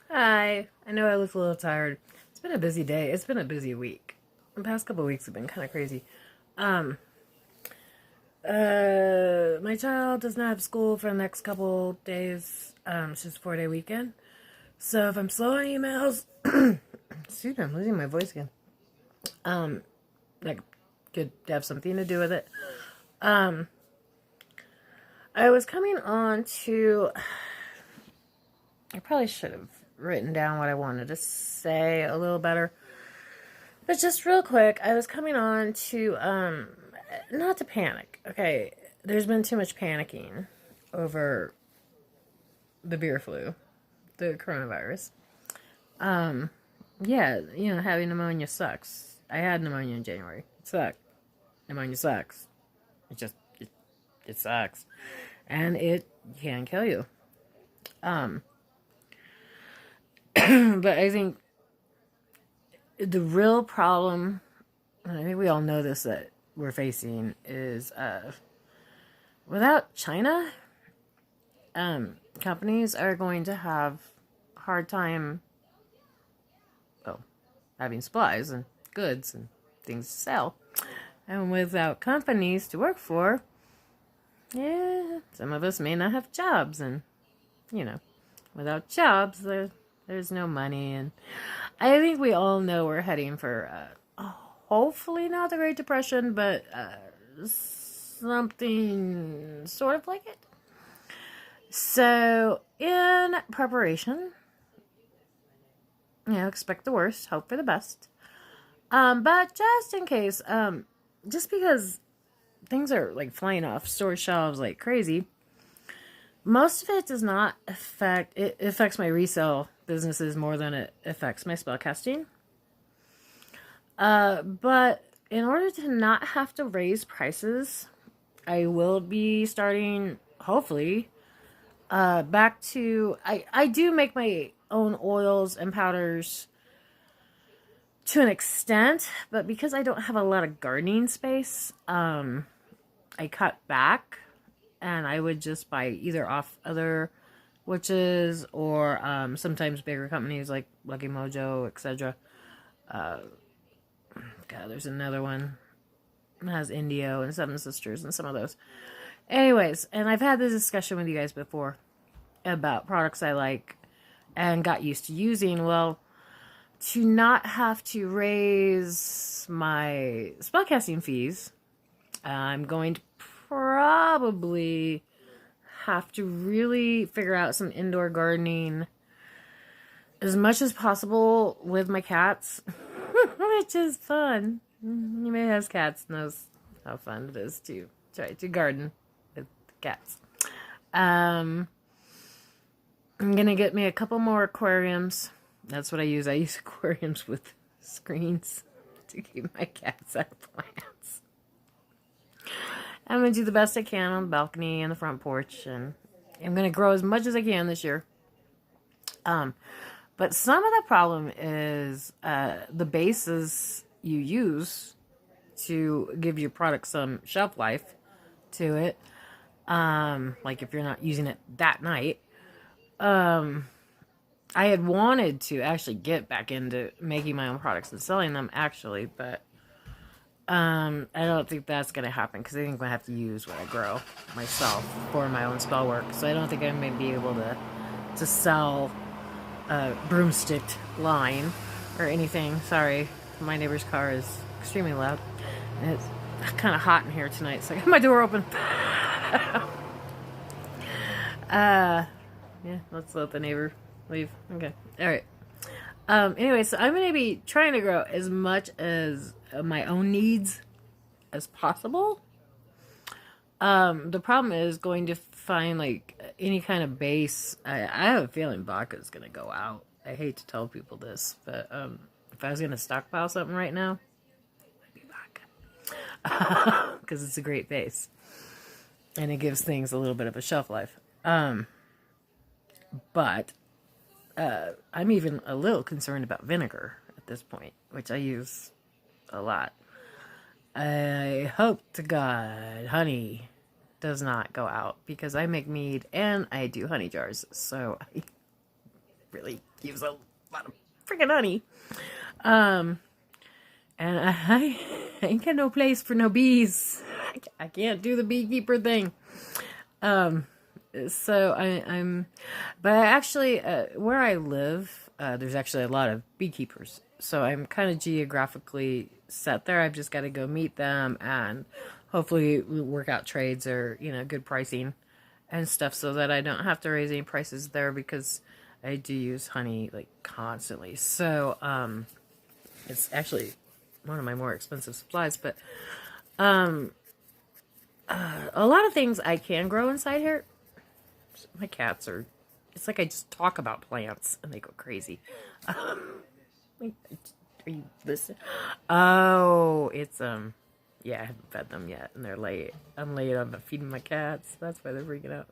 Hi. I know I look a little tired. It's been a busy day. It's been a busy week. The past couple of weeks have been kind of crazy. Um, my child does not have school for the next couple days. It's just a 4-day weekend. So if I'm slow on emails, excuse me, I'm losing my voice again. That could have something to do with it. Um, I was coming on to. I probably should have written down what I wanted to say a little better. But just real quick, I was coming on to, not to panic. Okay, there's been too much panicking over the beer flu, the coronavirus. Yeah, having pneumonia sucks. I had pneumonia in January. It sucked. Pneumonia sucks. It sucks. And it can kill you. But I think the real problem, and I think we all know this, that we're facing is without China, companies are going to have a hard time, well, having supplies and goods and things to sell. And without companies to work for, yeah, some of us may not have jobs. And, without jobs, there's no money. And I think we all know we're heading for, hopefully not the Great Depression, but something sort of like it. So, in preparation, expect the worst, hope for the best. But just in case, just because things are like flying off store shelves like crazy, most of it does not affect, it affects my resale businesses more than it affects my spellcasting. But in order to not have to raise prices, I will be starting, hopefully, back to, I do make my own oils and powders to an extent, but because I don't have a lot of gardening space, I cut back, and I would just buy either off other witches or sometimes bigger companies like Lucky Mojo, etc. God, there's another one that has Indio and Seven Sisters and some of those. Anyways, and I've had this discussion with you guys before about products I like and got used to using. Well, to not have to raise my spellcasting fees, I'm going to probably have to really figure out some indoor gardening as much as possible with my cats, which is fun. Anybody who has cats knows how fun it is to try to garden with cats. I'm gonna get me a couple more aquariums. That's what I use. I use aquariums with screens to keep my cats out of plants. I'm gonna do the best I can on the balcony and the front porch, and I'm gonna grow as much as I can this year. But some of the problem is the bases you use to give your product some shelf life to it. Like if you're not using it that night. I had wanted to actually get back into making my own products and selling them, actually, but I don't think that's going to happen because I think I'm going to have to use what I grow myself for my own spell work. So I don't think I'm going to be able to sell a broomsticked line or anything. Sorry, my neighbor's car is extremely loud. And it's kind of hot in here tonight, so I got my door open. Yeah, let's let the neighbor leave. Okay, all right. Anyway, so I'm going to be trying to grow as much as my own needs as possible. The problem is going to find like any kind of base. I have a feeling vodka is going to go out. I hate to tell people this, but if I was going to stockpile something right now, it would be vodka. Because it's a great base. And it gives things a little bit of a shelf life. But I'm even a little concerned about vinegar at this point, which I use a lot. I hope to God honey does not go out because I make mead and I do honey jars. So really use a lot of freaking honey. And I ain't got no place for no bees. I can't do the beekeeper thing. So but actually, where I live, there's actually a lot of beekeepers. So I'm kind of geographically set there. I've just got to go meet them and hopefully work out trades or, good pricing and stuff so that I don't have to raise any prices there because I do use honey like constantly. So, it's actually one of my more expensive supplies, but, a lot of things I can grow inside here. My cats are, it's like I just talk about plants and they go crazy. Are you listening? Oh, it's, yeah, I haven't fed them yet and they're late. I'm late on feeding my cats. That's why they're freaking out.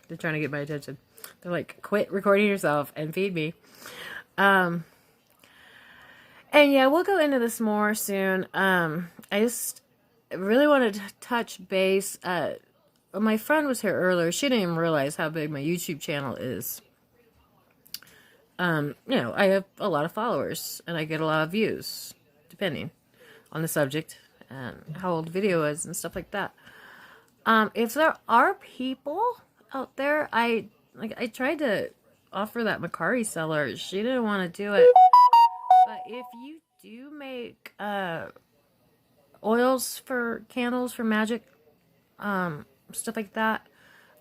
They're trying to get my attention. They're like, quit recording yourself and feed me. And yeah, we'll go into this more soon. I just really wanted to touch base. My friend was here earlier. She didn't even realize how big my YouTube channel is. I have a lot of followers and I get a lot of views, depending on the subject and how old the video is and stuff like that. If there are people out there, I tried to offer that Macari seller. She didn't want to do it. But if you do make oils for candles for magic, stuff like that,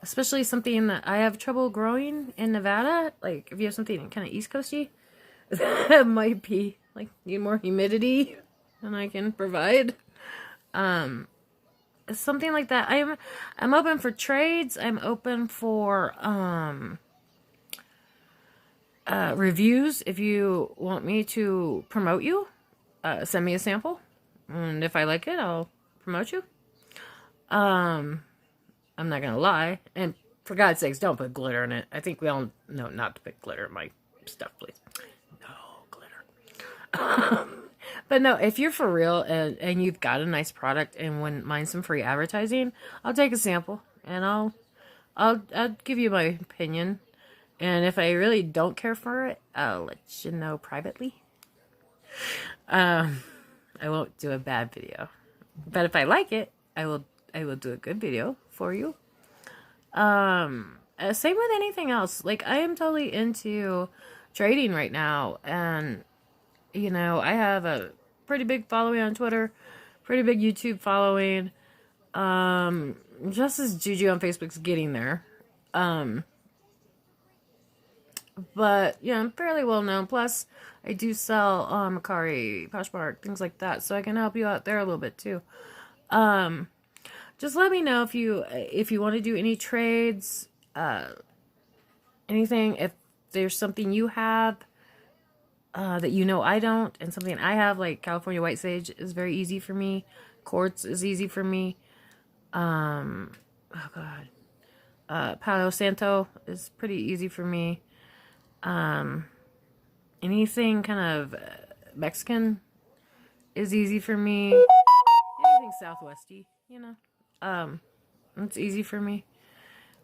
especially something that I have trouble growing in Nevada, like if you have something kind of East Coasty, that might be like need more humidity than I can provide. Something like that. I'm open for trades. I'm open for reviews. If you want me to promote you, send me a sample, and if I like it, I'll promote you. I'm not gonna lie, and for God's sakes, don't put glitter in it. I think we all know not to put glitter in my stuff, please. No glitter. But no, if you're for real and you've got a nice product and wouldn't mind some free advertising, I'll take a sample and I'll give you my opinion. And if I really don't care for it, I'll let you know privately. I won't do a bad video, but if I like it, I will do a good video for you. Same with anything else. Like, I am totally into trading right now, and I have a pretty big following on Twitter, pretty big YouTube following. Just as Juju on Facebook's getting there. But yeah, I'm fairly well known. Plus, I do sell Macari, Poshmark, things like that, so I can help you out there a little bit too. Just let me know if you want to do any trades, anything. If there's something you have that I don't, and something I have, like California White Sage is very easy for me. Quartz is easy for me. Oh God, Palo Santo is pretty easy for me. Anything kind of Mexican is easy for me. Anything Southwesty, it's easy for me.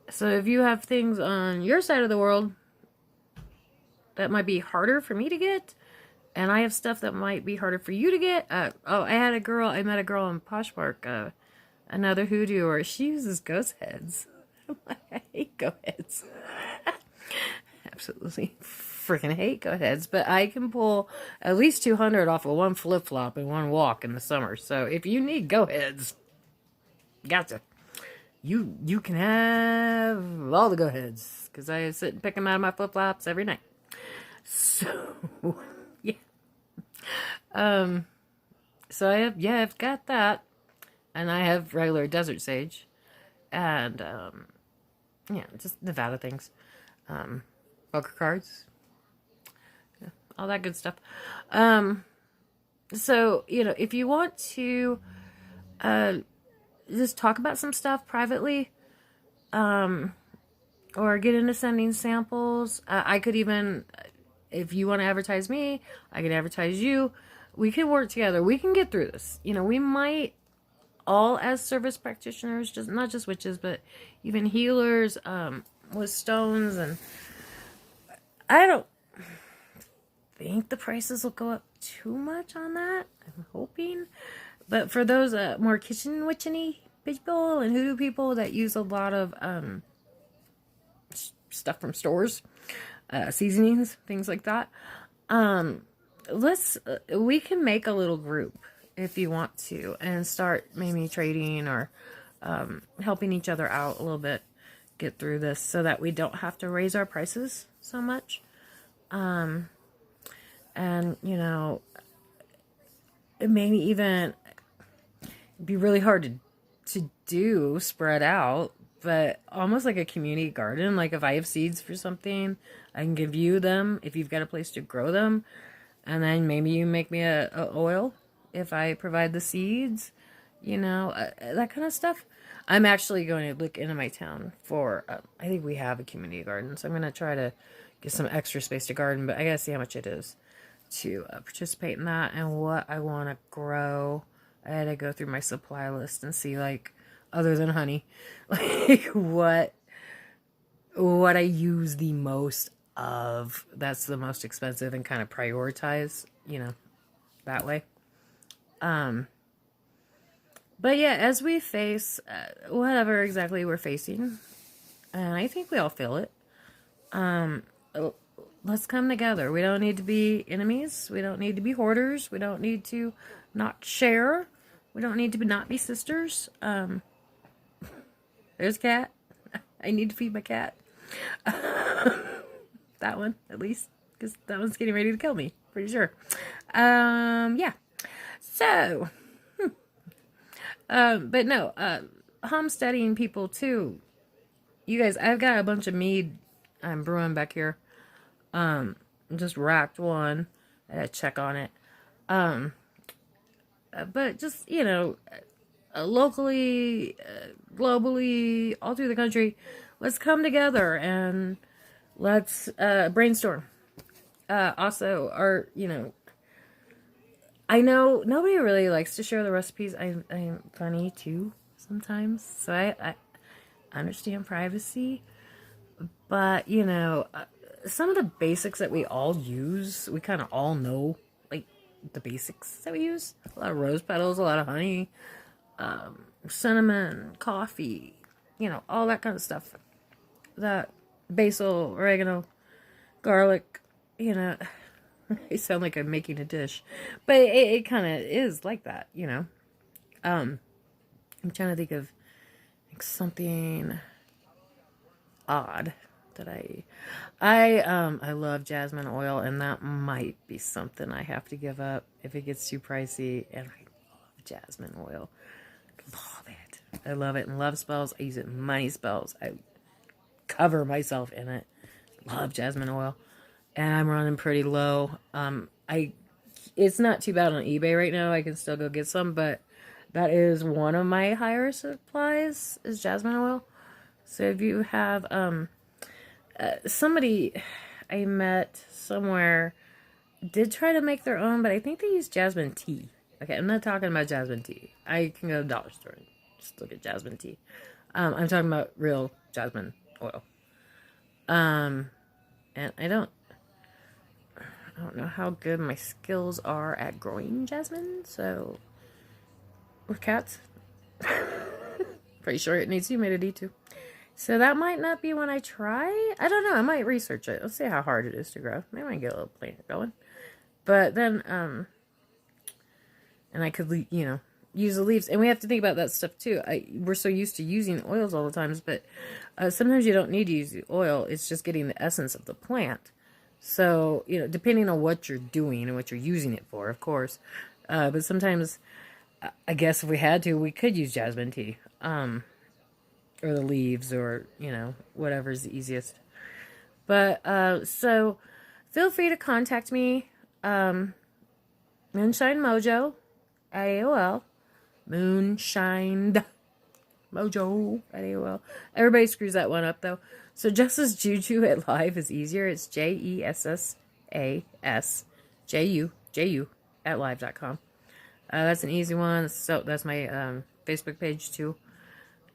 So if you have things on your side of the world that might be harder for me to get, and I have stuff that might be harder for you to get. I met a girl in Poshmark, another hoodooer. She uses ghost heads. I hate ghost heads. Absolutely freaking hate ghost heads, but I can pull at least 200 off of one flip-flop in one walk in the summer. So if you need ghost heads, gotcha. You can have all the ghost heads, because I sit and pick them out of my flip-flops every night. So yeah. So I've got that, and I have regular desert sage, and just Nevada things, poker cards, all that good stuff. So if you want to just talk about some stuff privately, or get into sending samples, I could even, if you want to advertise me, I can advertise you. We can work together. We can get through this. We might all, as service practitioners, not just witches, but even healers with stones, and I don't think the prices will go up too much on that. I'm hoping. But for those more kitchen witchy people and hoodoo people that use a lot of stuff from stores, seasonings, things like that, we can make a little group if you want to and start maybe trading or helping each other out a little bit, get through this so that we don't have to raise our prices so much. And you know, it maybe even be really hard to do spread out, but almost like a community garden. Like if I have seeds for something, I can give you them if you've got a place to grow them, and then maybe you make me a oil if I provide the seeds, you know, that kind of stuff. I'm actually going to look into my town for, I think we have a community garden, so I'm going to try to get some extra space to garden, but I got to see how much it is to participate in that and what I want to grow. I had to go through my supply list and see, like, other than honey, like what I use the most of, that's the most expensive, and kind of prioritize, you know, that way. But yeah, as we face whatever exactly we're facing, and I think we all feel it, let's come together. We don't need to be enemies. We don't need to be hoarders. We don't need to not share. We don't need to not be sisters. There's a cat. I need to feed my cat. That one, at least, because that one's getting ready to kill me. Pretty sure. Yeah. So, but no, homesteading people too. You guys, I've got a bunch of mead I'm brewing back here. Just racked one. I had to check on it. But just, you know, locally, globally, all through the country, let's come together and let's brainstorm. Also, you know, I know nobody really likes to share the recipes. I'm funny too sometimes, so I understand privacy, but you know, some of the basics that we all use, we kind of all know, like the basics that we use. A lot of rose petals, a lot of honey, cinnamon, coffee, you know, all that kind of stuff. That basil, oregano, garlic, you know. I sound like I'm making a dish, but it kind of is like that, you know. I'm trying to think of like something odd that I love jasmine oil, and that might be something I have to give up if it gets too pricey. And I love jasmine oil. Love it. I love it in love spells. I use it in money spells. I cover myself in it. Love jasmine oil. And I'm running pretty low. It's not too bad on eBay right now. I can still go get some, but that is one of my higher supplies is jasmine oil. So if you have somebody I met somewhere did try to make their own, but I think they use jasmine tea. Okay, I'm not talking about jasmine tea. I can go to the dollar store and just look at jasmine tea. I'm talking about real jasmine oil. And I don't know how good my skills are at growing jasmine, so with cats. Pretty sure it needs humidity too. So that might not be when I try. I don't know. I might research it. Let's see how hard it is to grow. Maybe I might get a little plant going. But then, and I could, you know, use the leaves. And we have to think about that stuff too. We're so used to using oils all the time, but sometimes you don't need to use the oil. It's just getting the essence of the plant. So, you know, depending on what you're doing and what you're using it for, of course. But sometimes, I guess if we had to, we could use jasmine tea. Or the leaves, or, you know, whatever's the easiest. But, so, feel free to contact me. Moonshine Mojo at AOL. Moonshined Mojo at AOL. Everybody screws that one up, though. So Jess's Juju at Live is easier. It's JESSASJU at live.com. That's an easy one. So that's my Facebook page too.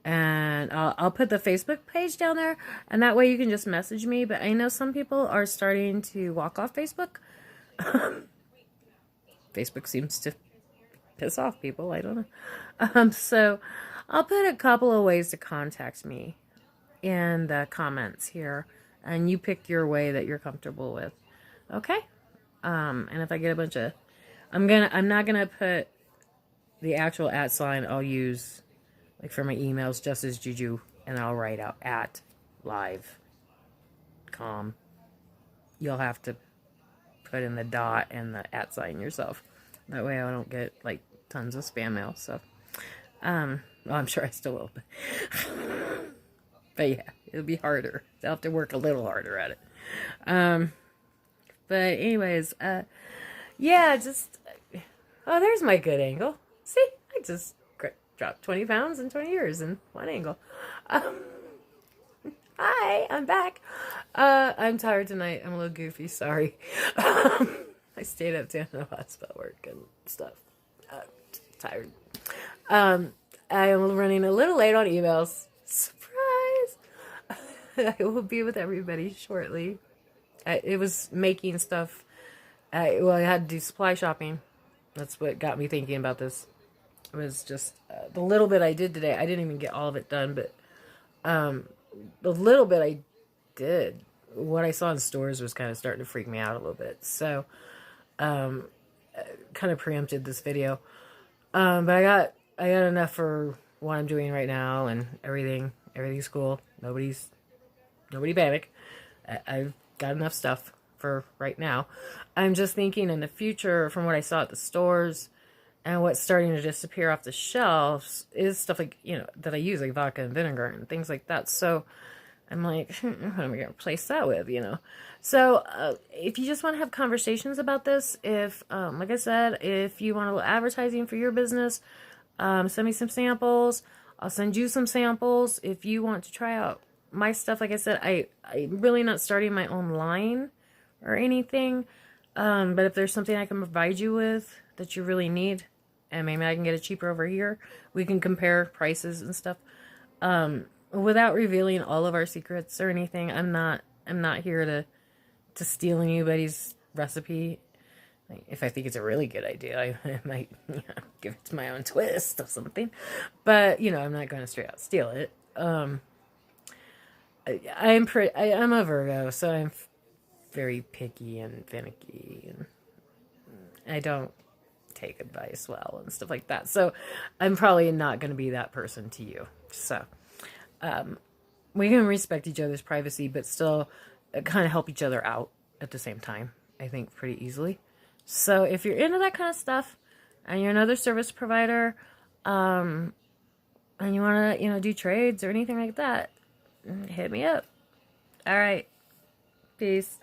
And I'll put the Facebook page down there, and that way you can just message me. But I know some people are starting to walk off Facebook. Facebook seems to piss off people. I don't know. So I'll put a couple of ways to contact me in the comments here, and you pick your way that you're comfortable with. Okay? And if I get a bunch of, I'm not gonna put the actual @ sign. I'll use like for my emails, just as Juju, and I'll write out @live.com. You'll have to put in the dot and the @ sign yourself. That way I don't get like tons of spam mail. So, well, I'm sure I still will, but yeah, it'll be harder. I'll have to work a little harder at it. But anyways, yeah, just, oh, there's my good angle. See, I just dropped 20 pounds in 20 years in one angle. Hi, I'm back. I'm tired tonight. I'm a little goofy. Sorry. I stayed up to the hospital work and stuff. Tired. I am running a little late on emails. Surprise! I will be with everybody shortly. It was making stuff. I had to do supply shopping. That's what got me thinking about this. It was just the little bit I did today. I didn't even get all of it done, but the little bit I did, what I saw in stores was kind of starting to freak me out a little bit. So, kind of preempted this video. But I got enough for what I'm doing right now, and everything's cool. Nobody panic. I've got enough stuff for right now. I'm just thinking in the future, from what I saw at the stores and what's starting to disappear off the shelves, is stuff like, that I use, like vodka and vinegar and things like that. So I'm like, what am I going to replace that with, So if you just want to have conversations about this, if, like I said, if you want a little advertising for your business, send me some samples. I'll send you some samples. If you want to try out my stuff, like I said, I'm really not starting my own line or anything. But if there's something I can provide you with that you really need, and maybe I can get it cheaper over here, we can compare prices and stuff. Without revealing all of our secrets or anything, I'm not here to steal anybody's recipe. Like, if I think it's a really good idea, I might give it my own twist or something. But I'm not going to straight out steal it. I'm a Virgo, so I'm very picky and finicky, and I don't take advice well and stuff like that. So I'm probably not going to be that person to you. So we can respect each other's privacy, but still kind of help each other out at the same time, I think, pretty easily. So if you're into that kind of stuff and you're another service provider, and you want to, do trades or anything like that, hit me up. All right. Peace.